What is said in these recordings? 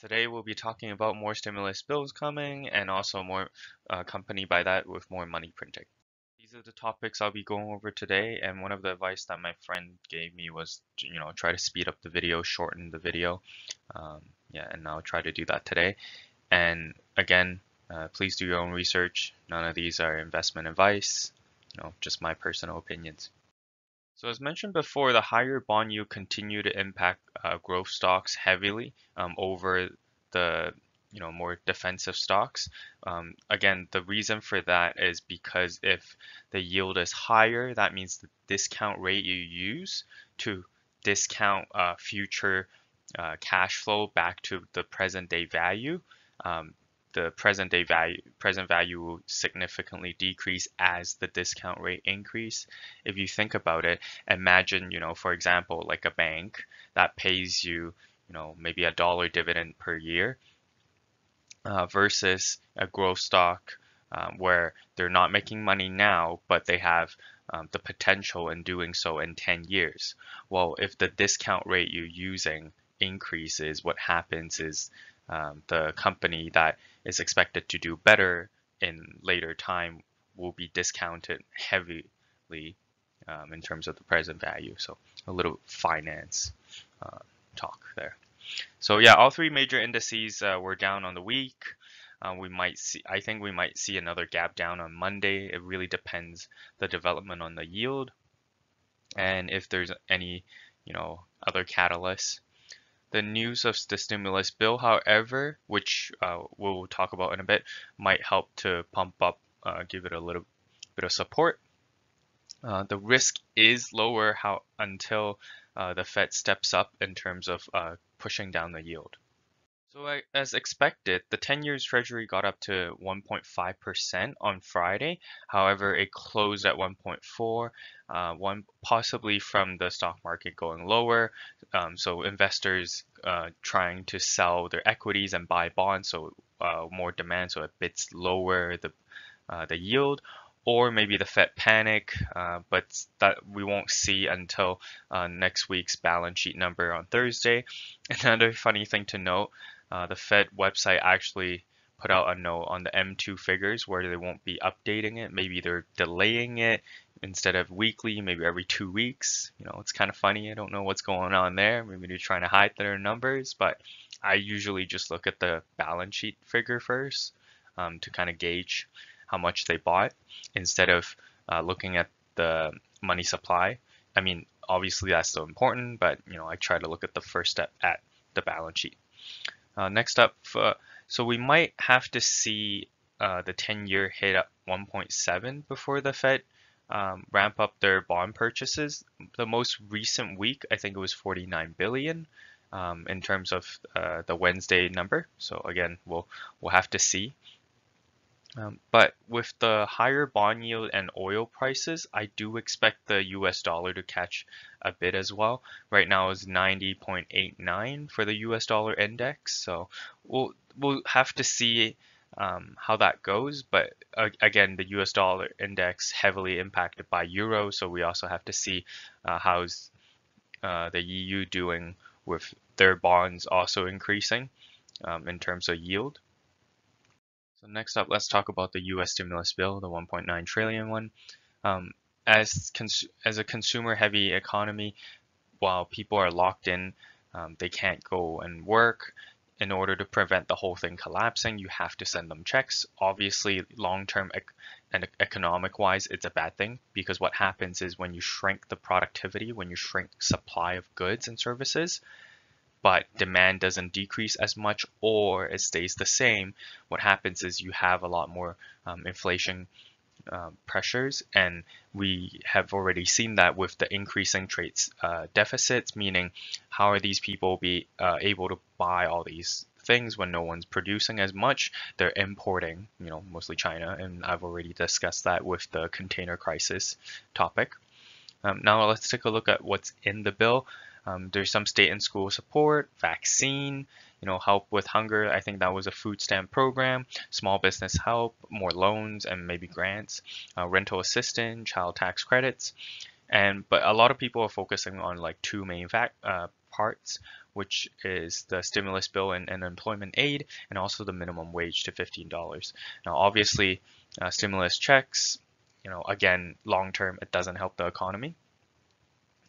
Today we'll be talking about more stimulus bills coming and also more accompanied by that with more money printing. These are the topics I'll be going over today, and one of the advice that my friend gave me was try to speed up the video, shorten the video. Yeah, and I'll try to do that today. And again, please do your own research. None of these are investment advice, just my personal opinions. So as mentioned before, the higher bond yield continue to impact growth stocks heavily over the more defensive stocks. Again, the reason for that is because if the yield is higher, that means the discount rate you use to discount future cash flow back to the present day value. The present value will significantly decrease as the discount rate increase. If you think about it, imagine, for example, like a bank that pays you, maybe $1 dividend per year versus a growth stock where they're not making money now, but they have the potential in doing so in 10 years. Well, if the discount rate you're using increases, what happens is the company that is expected to do better in later time will be discounted heavily in terms of the present value. So a little finance talk there. So yeah, all three major indices were down on the week. I think we might see another gap down on Monday. It really depends the development on the yield and if there's any, other catalysts. The news of the stimulus bill, however, which we'll talk about in a bit, might help to pump up, give it a little bit of support. The risk is lower until the Fed steps up in terms of pushing down the yield. So as expected, the 10 years Treasury got up to 1.5% on Friday. However, it closed at 1.4, one possibly from the stock market going lower. So investors trying to sell their equities and buy bonds, so more demand, so it bits lower the yield. Or maybe the Fed panic, but that we won't see until next week's balance sheet number on Thursday. Another funny thing to note, the Fed website actually put out a note on the M2 figures where they won't be updating it. Maybe they're delaying it instead of weekly, maybe every 2 weeks. It's kind of funny. I don't know what's going on there. Maybe they're trying to hide their numbers, but I usually just look at the balance sheet figure first to kind of gauge how much they bought instead of looking at the money supply. I mean, obviously that's still important, but I try to look at the first step at the balance sheet. Next up, so we might have to see the 10-year hit at 1.7 before the Fed ramp up their bond purchases. The most recent week, I think it was 49 billion in terms of the Wednesday number. So again, we'll have to see. But with the higher bond yield and oil prices, I do expect the US dollar to catch a bit as well. Right now is 90.89 for the US dollar index. So we'll have to see how that goes. But again, the US dollar index heavily impacted by euro. So we also have to see how's the EU doing with their bonds also increasing in terms of yield. So next up, let's talk about the U.S. stimulus bill, the 1.9 trillion one. As a consumer-heavy economy, while people are locked in, they can't go and work. In order to prevent the whole thing collapsing, you have to send them checks. Obviously, long-term and economic-wise, it's a bad thing because what happens is when you shrink the productivity, when you shrink supply of goods and services, but demand doesn't decrease as much or it stays the same, what happens is you have a lot more inflation pressures, and we have already seen that with the increasing trade deficits, meaning how are these people able to buy all these things when no one's producing as much? They're importing, mostly China, and I've already discussed that with the container crisis topic. Now let's take a look at what's in the bill. There's some state and school support, vaccine, help with hunger. I think that was a food stamp program, small business help, more loans and maybe grants, rental assistance, child tax credits. But a lot of people are focusing on like two main parts. which is the stimulus bill and unemployment aid, and also the minimum wage to $15. Now, obviously, stimulus checks, again, long term, it doesn't help the economy.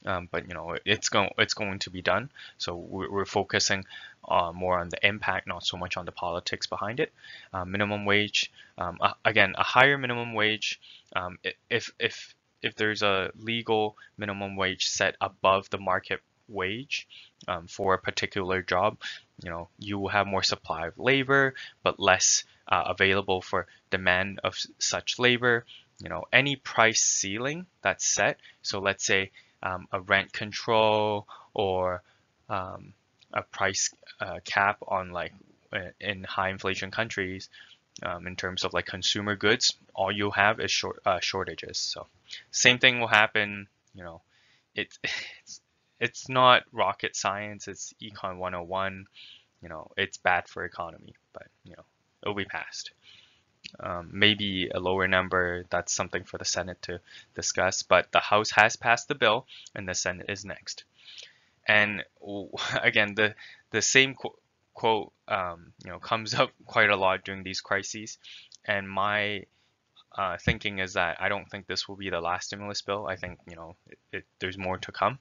But it's going to be done. So we're focusing more on the impact, not so much on the politics behind it. Minimum wage, again, a higher minimum wage. If there's a legal minimum wage set above the market wage for a particular job, you will have more supply of labor, but less available for demand of such labor. Any price ceiling that's set. So let's say a rent control or a price cap on like in high inflation countries in terms of like consumer goods, all you have is shortages. So same thing will happen. It, it's not rocket science. It's Econ 101. It's bad for economy, but it'll be passed. Maybe a lower number, that's something for the Senate to discuss, but the House has passed the bill and the Senate is next. And again, the same quote comes up quite a lot during these crises. And my thinking is that I don't think this will be the last stimulus bill. I think there's more to come.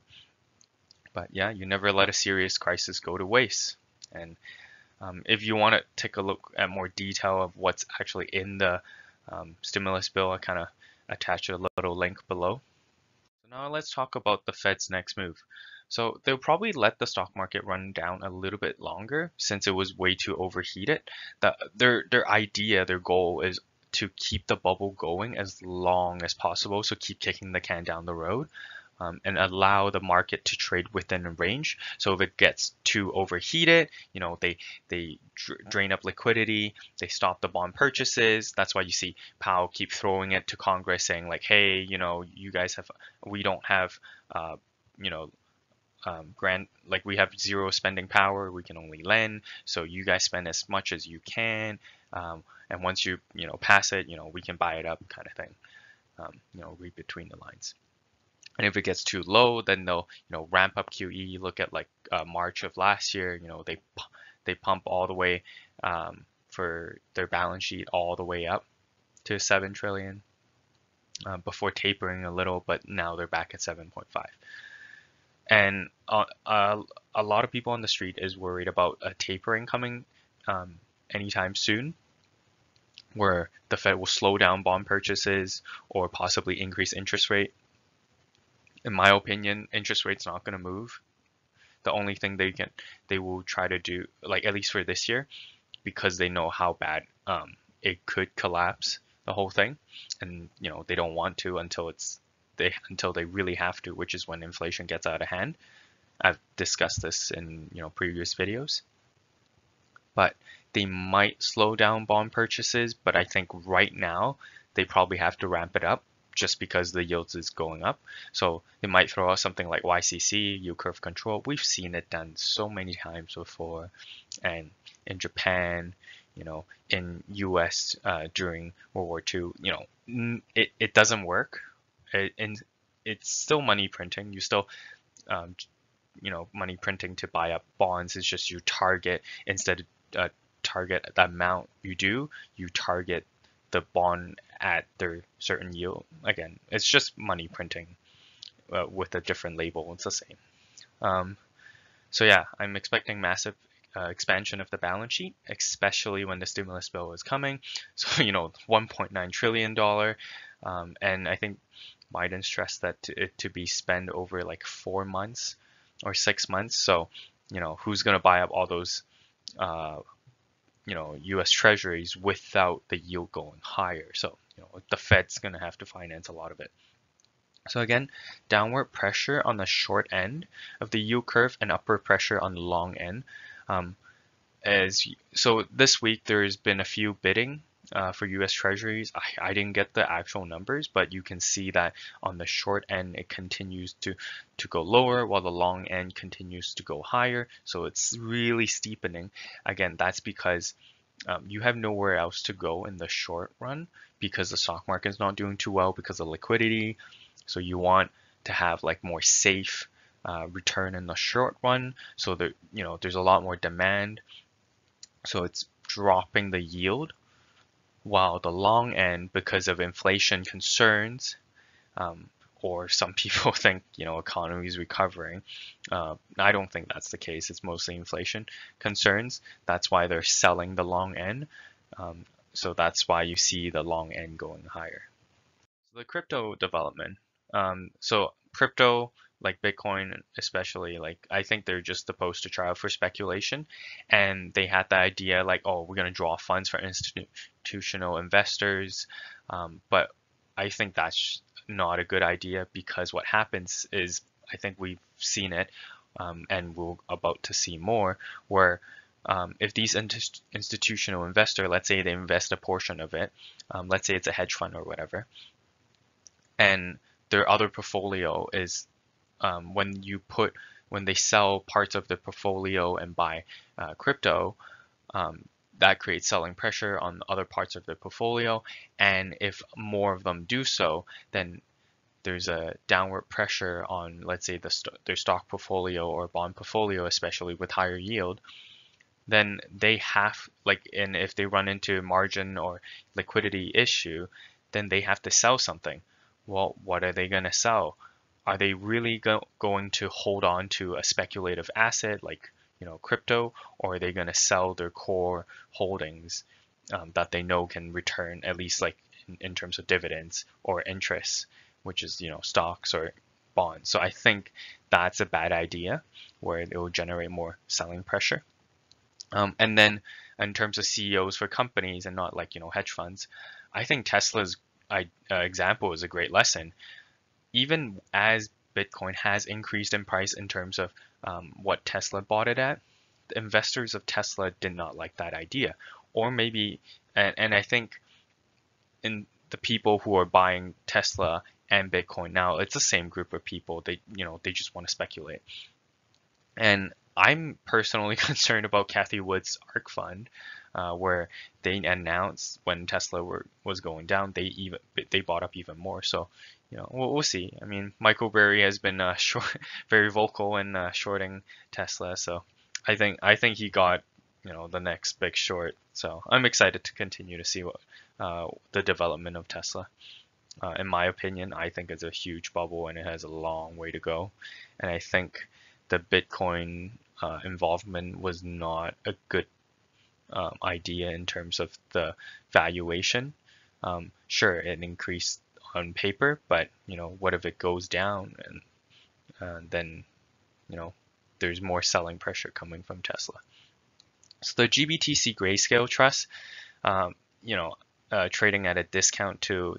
But yeah, you never let a serious crisis go to waste. And if you want to take a look at more detail of what's actually in the stimulus bill, I kind of attach a little link below. So now let's talk about the Fed's next move. So they'll probably let the stock market run down a little bit longer since it was way too overheated. Their idea, their goal is to keep the bubble going as long as possible. So keep kicking the can down the road. And allow the market to trade within a range. So if it gets too overheated, they drain up liquidity, they stop the bond purchases. That's why you see Powell keep throwing it to Congress saying like, hey, you guys we don't have, we have zero spending power. We can only lend. So you guys spend as much as you can. And once you, pass it, we can buy it up kind of thing. Read between the lines. And if it gets too low, then they'll ramp up QE. Look at like March of last year. They pump all the way for their balance sheet all the way up to 7 trillion before tapering a little, but now they're back at 7.5. And a lot of people on the street is worried about a tapering coming anytime soon, where the Fed will slow down bond purchases or possibly increase interest rate. In my opinion, interest rate's not going to move. The only thing they will try to do, like at least for this year, because they know how bad it could collapse the whole thing, and they don't want to until they really have to, which is when inflation gets out of hand. I've discussed this in previous videos, but they might slow down bond purchases. But I think right now they probably have to ramp it up, just because the yields is going up. So they might throw out something like YCC, yield curve control. We've seen it done so many times before, and in Japan, in US during World War II, it doesn't work. And it's still money printing. You still, money printing to buy up bonds. It's just you target, instead of target the amount you target the bond at their certain yield. Again, it's just money printing with a different label. It's the same. So yeah, I'm expecting massive expansion of the balance sheet, especially when the stimulus bill is coming. So $1.9 trillion, and I think Biden stressed that it to be spent over like 4 months or 6 months. So who's gonna buy up all those U.S. Treasuries without the yield going higher? So the Fed's going to have to finance a lot of it. So again, downward pressure on the short end of the yield curve and upward pressure on the long end. So this week there's been a few bidding for U.S. Treasuries. I didn't get the actual numbers, but you can see that on the short end it continues to go lower while the long end continues to go higher. So it's really steepening. Again, that's because you have nowhere else to go in the short run, because the stock market is not doing too well because of liquidity. So you want to have like more safe return in the short run. So there, there's a lot more demand. So it's dropping the yield, while the long end, because of inflation concerns, um, or some people think, economy is recovering. I don't think that's the case. It's mostly inflation concerns. That's why they're selling the long end. So that's why you see the long end going higher. The crypto development. So crypto, like Bitcoin, especially, like I think they're just the poster child for speculation, and they had the idea like, oh, we're gonna draw funds for institutional investors, but I think that's not a good idea because what happens is, I think we've seen it, and we're about to see more, where if these institutional investor, let's say they invest a portion of it, let's say it's a hedge fund or whatever, and their other portfolio is, when they sell parts of the portfolio and buy crypto, that creates selling pressure on other parts of the portfolio. And if more of them do so, then there's a downward pressure on, let's say, their stock portfolio or bond portfolio, especially with higher yield. Then they have, like, and if they run into margin or liquidity issue, then they have to sell something. Well, what are they going to sell? Are they really going to hold on to a speculative asset like, crypto, or are they going to sell their core holdings, that they know can return, at least like in terms of dividends or interest, which is, stocks or bonds. So I think that's a bad idea, where it will generate more selling pressure. And then in terms of CEOs for companies and not like, hedge funds, I think Tesla's example is a great lesson. Even as Bitcoin has increased in price in terms of what Tesla bought it at, the investors of Tesla did not like that idea. Or maybe, and I think in the people who are buying Tesla and Bitcoin now, it's the same group of people. They just want to speculate. And I'm personally concerned about Cathie Wood's ARK fund, where they announced when Tesla was going down, they bought up even more. So, we'll see. I mean, Michael Burry has been very vocal in shorting Tesla. So, I think he got, the next big short. So I'm excited to continue to see what the development of Tesla. In my opinion, I think it's a huge bubble and it has a long way to go. And I think the Bitcoin involvement was not a good idea in terms of the valuation. Sure, it increased on paper, but what if it goes down, and then there's more selling pressure coming from Tesla. So the GBTC Grayscale Trust, trading at a discount to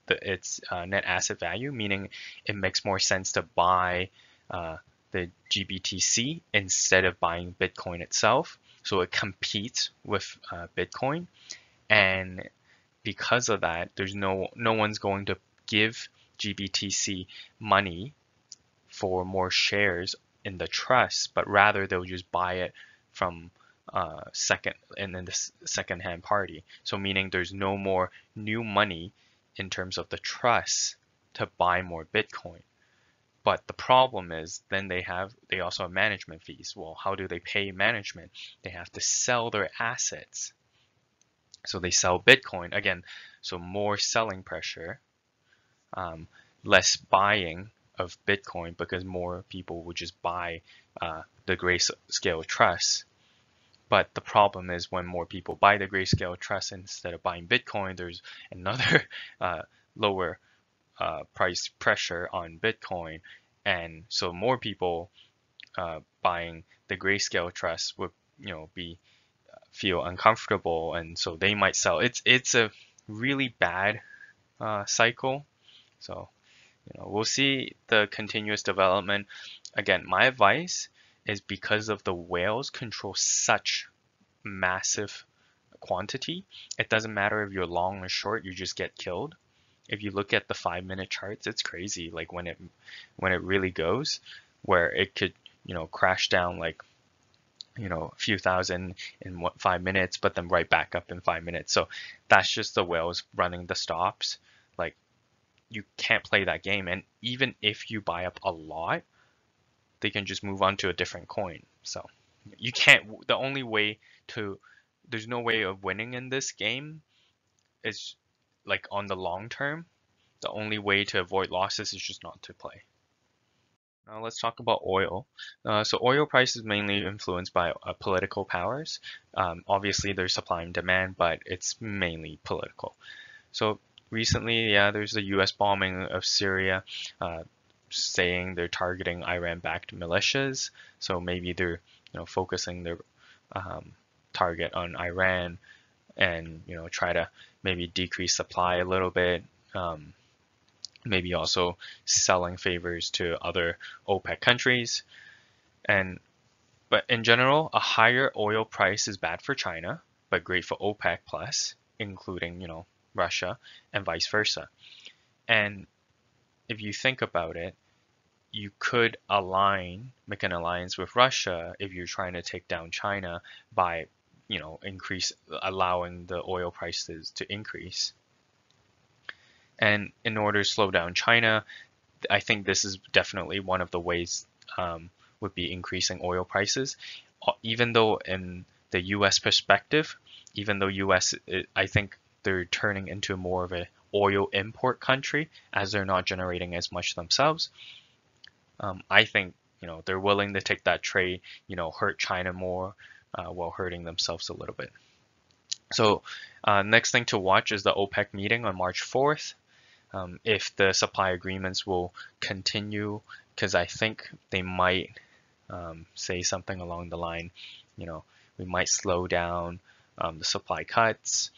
its net asset value, meaning it makes more sense to buy the GBTC instead of buying Bitcoin itself. So it competes with Bitcoin, and because of that, there's no one's going to give GBTC money for more shares in the trust, but rather they'll just buy it from the second-hand party. So meaning there's no more new money in terms of the trust to buy more Bitcoin. But the problem is then they also have management fees. Well, how do they pay management? They have to sell their assets. So they sell Bitcoin again. So more selling pressure, less buying of Bitcoin because more people would just buy the Grayscale Trust. But the problem is when more people buy the Grayscale Trust instead of buying Bitcoin, there's another lower price pressure on Bitcoin, and so more people buying the Grayscale Trust would feel uncomfortable, and so they might sell. It's a really bad cycle. So we'll see the continuous development. Again, my advice is, because of the whales control such massive quantity, it doesn't matter if you're long or short, you just get killed. If you look at the 5-minute charts, it's crazy. Like when it really goes, where it could crash down like a few thousand in 5 minutes, but then right back up in 5 minutes. So that's just the whales running the stops. Like, you can't play that game. And even if you buy up a lot, they can just move on to a different coin. So you can't, the only way to, there's no way of winning in this game is like on the long term. The only way to avoid losses is just not to play. Now let's talk about oil. So oil price is mainly influenced by political powers. Obviously there's supply and demand, but it's mainly political. So recently, yeah, there's the U.S. bombing of Syria, saying they're targeting Iran-backed militias. So maybe they're, focusing their target on Iran and, try to maybe decrease supply a little bit. Maybe also selling favors to other OPEC countries. But in general, a higher oil price is bad for China, but great for OPEC plus, including, Russia and vice versa. And if you think about it, you could make an alliance with Russia if you're trying to take down China by, allowing the oil prices to increase. And in order to slow down China, I think this is definitely one of the ways would be increasing oil prices. Even though in the U.S. perspective, even though U.S., I think they're turning into more of a oil import country as they're not generating as much themselves. I think they're willing to take that trade, hurt China more while hurting themselves a little bit. So next thing to watch is the OPEC meeting on March 4th. If the supply agreements will continue, because I think they might say something along the line, we might slow down the supply cuts,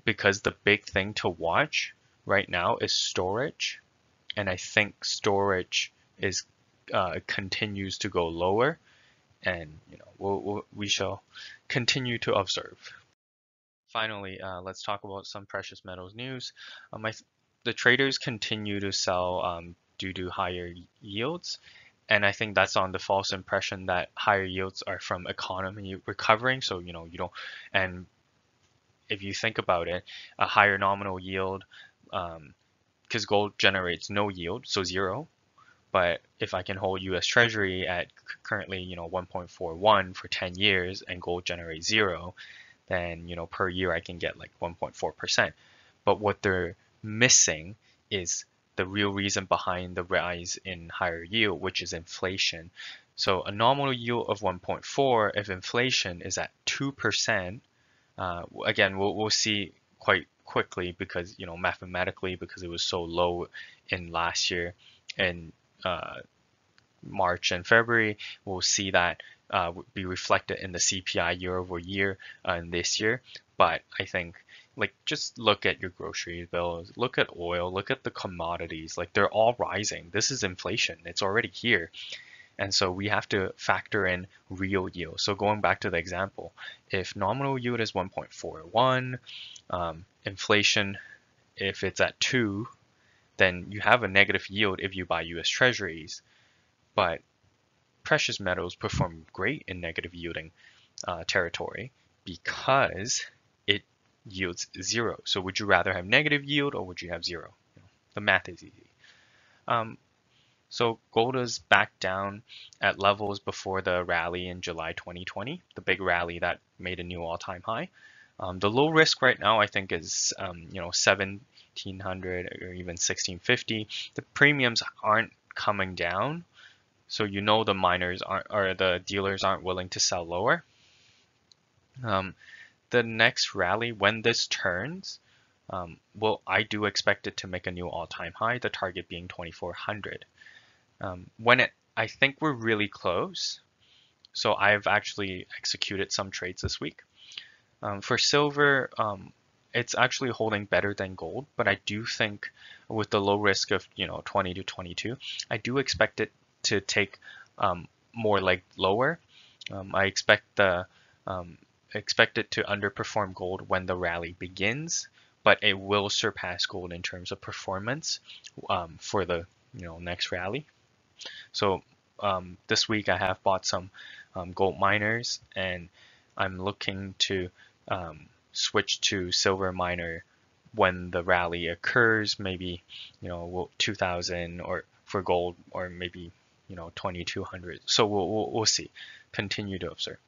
because the big thing to watch right now is storage, and I think storage is continues to go lower, and we shall continue to observe. Finally, let's talk about some precious metals news. The traders continue to sell due to higher yields, and I think that's on the false impression that higher yields are from economy recovering. So you don't, and if you think about it, a higher nominal yield, because gold generates no yield, so zero. But if I can hold U.S. Treasury at currently 1.41 for 10 years and gold generates zero, then per year I can get like 1.4%. But what they're missing is the real reason behind the rise in higher yield, which is inflation. So a nominal yield of 1.4, if inflation is at 2%, again we'll see quite quickly because mathematically, because it was so low in last year in March and February, we'll see that be reflected in the CPI year over year in this year. But I think just look at your grocery bills, look at oil, look at the commodities, they're all rising. This is inflation, it's already here. And so we have to factor in real yield. So going back to the example, if nominal yield is 1.41, inflation, if it's at 2, then you have a negative yield if you buy US Treasuries. But precious metals perform great in negative yielding territory because it yields zero. So would you rather have negative yield or would you have zero? The math is easy. So gold is back down at levels before the rally in July 2020, the big rally that made a new all-time high. The low risk right now, I think, is 1700 or even 1650. The premiums aren't coming down, so the miners aren't, or the dealers aren't willing to sell lower. The next rally, when this turns, I do expect it to make a new all-time high, the target being 2400. I think we're really close. So I've actually executed some trades this week. For silver, it's actually holding better than gold, but I do think with the low risk of 20 to 22, I do expect it to take more lower. I expect it to underperform gold when the rally begins, but it will surpass gold in terms of performance for the next rally. So this week I have bought some gold miners, and I'm looking to switch to silver miner when the rally occurs, maybe 2000 or for gold, or maybe 2200. So we'll see. Continue to observe.